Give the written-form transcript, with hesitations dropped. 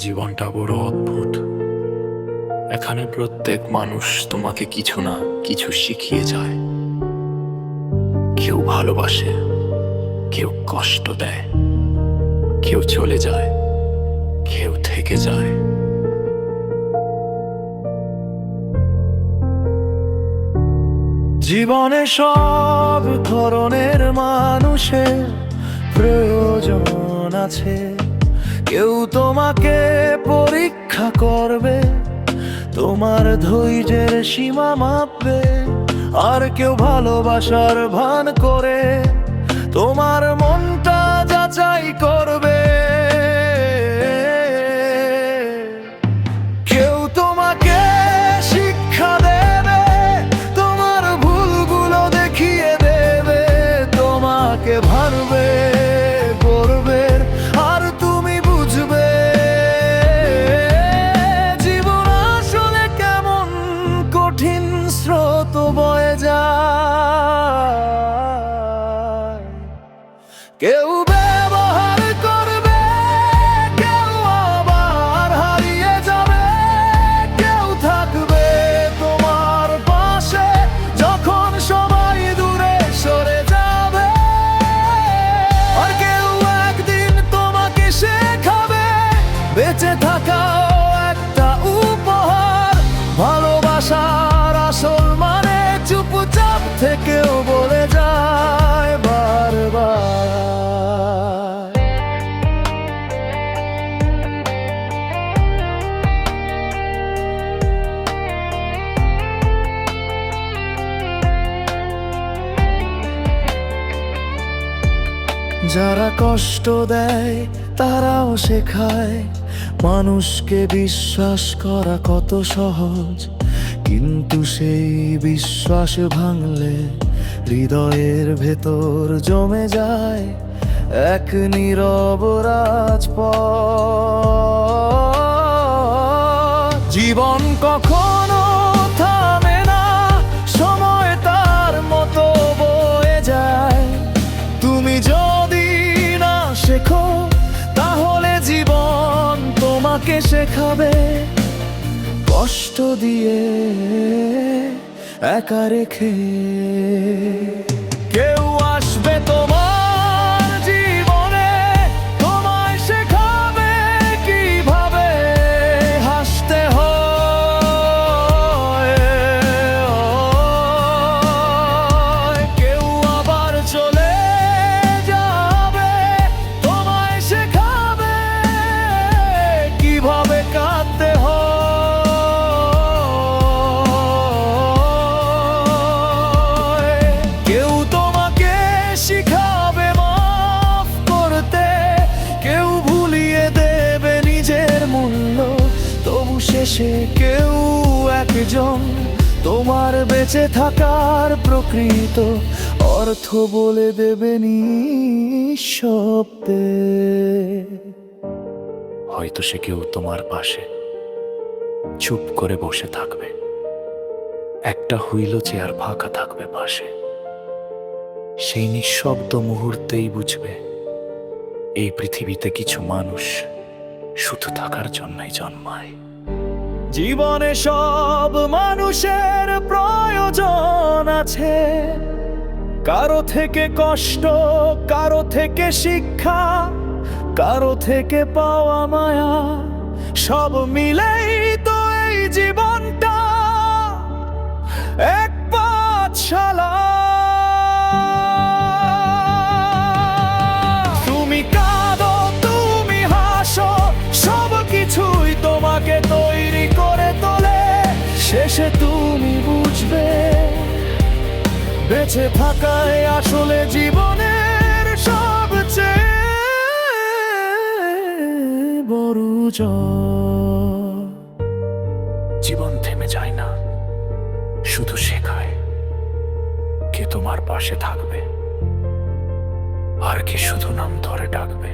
জীবনটা বড় অদ্ভুত। এখানে প্রত্যেক মানুষ তোমাকে কিছু না কিছু শিখিয়ে যায়। কেউ ভালোবাসে, কেউ কষ্ট দেয়, কেউ চলে যায়, কেউ থেকে যায়। জীবনে সব ধরনের মানুষের প্রয়োজন আছে। কেউ তোমাকে পরীক্ষা করবে, তোমার ধৈর্যের সীমা মাপবে। আর কেউ ভালোবাসার ভান করে তোমার মনটা যাচাই করবে। কেউ তোমাকে শিক্ষা দেবে, তোমার ভুলগুলো দেখিয়ে দেবে, তোমাকে ভাববে করবে, আর তুমি বুঝবে জীবন আসলে কেমন কঠিন স্রোত বয়ে যায়। কেউ ব্যবহার করবে, কেউ আবার হারিয়ে যাবে, কেউ থাকবে তোমার পাশে যখন সবাই দূরে সরে যাবে। আর কেউ একদিন তোমাকে শেখাবে বেঁচে থাকাও একটা উপহার। ভালোবাসার আসল মানে চুপচাপ থেকেও বলে যায় বারবার। যারা কষ্ট দেয় তারাও শেখায় মানুষকে বিশ্বাস করা কত সহজ। কিন্তু সেই বিশ্বাস ভাঙলে হৃদয়ের ভেতর জমে যায় এক নীরব রাজপথ। জীবন কখনো থামে না, সময় তার মতো বয়ে যায়। তুমি যদি না শেখো তাহলে জীবন তোমাকে শেখাবে, কষ্ট দিয়ে একা রেখে। কেউ আসবে তোমার জীবনে, তোমায় শেখাবে কিভাবে হাসতে হয়। কেউ আবার চলে যাবে, তোমায় শেখাবে কিভাবে কাঁদতে হয়। কেউ তোমাকে শিখাবে মাফ করতে, কেউ ভুলিয়ে দেবে নিজের মূল্য। তবু শেষে কেউ একজন তোমার বেঁচে থাকার প্রকৃত অর্থ বলে দেবে নিঃশব্দে। হয়তো সে কেউ তোমার পাশে চুপ করে বসে থাকবে, একটা হুইল চেয়ার ফাঁকা থাকবে পাশে। সেই নিঃশব্দ মুহূর্তেই বুঝবে এই পৃথিবীতে কিছু মানুষ শুধু থাকার জন্যই জন্মায়। জীবনে সব মানুষের প্রয়োজন আছে, কারো থেকে কষ্ট, কারো থেকে শিক্ষা, কারো থেকে পাওয়া মায়া। সব মিলেই তো এই জীবনটা এক পাঠশালা। তুমি কাঁদো, তুমি হাসো, সব কিছুই তোমাকে তৈরি করে তোলে। শেষে তুমি বুঝবে বেঁচে থাকাই আসলে জীবনের সবচেয়ে বড় জয়। জীবন থেমে যায় না, শুধু শেখায় কে তোমার পাশে থাকবে আর কে শুধু নাম ধরে ডাকবে।